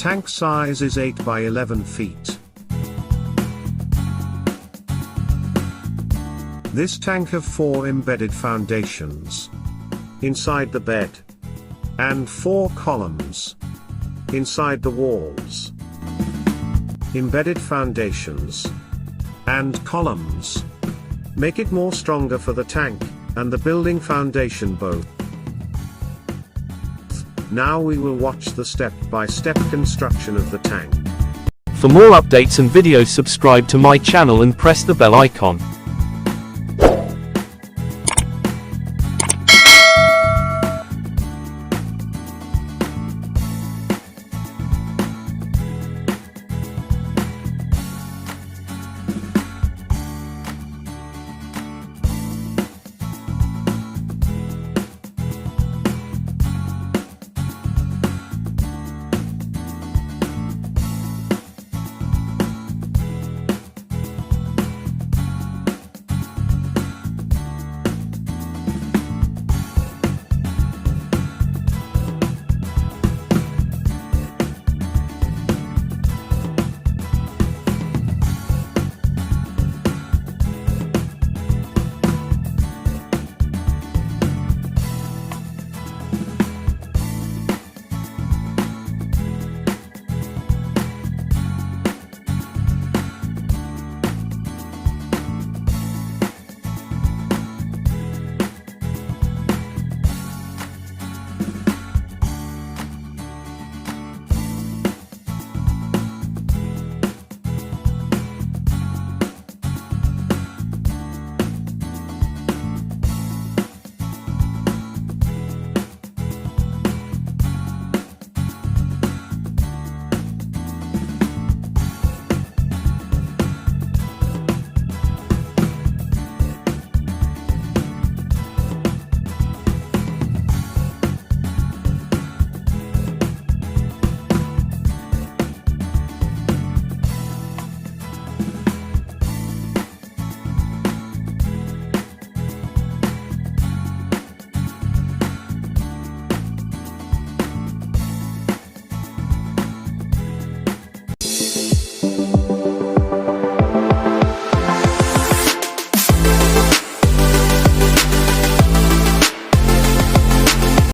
tank size is 8 by 11 feet. This tank have 4 embedded foundations inside the bed, and 4 columns inside the walls. Embedded foundations and columns make it more stronger for the tank and the building foundation both. Now we will watch the step-by-step construction of the tank. For more updates and videos, subscribe to my channel and press the bell icon.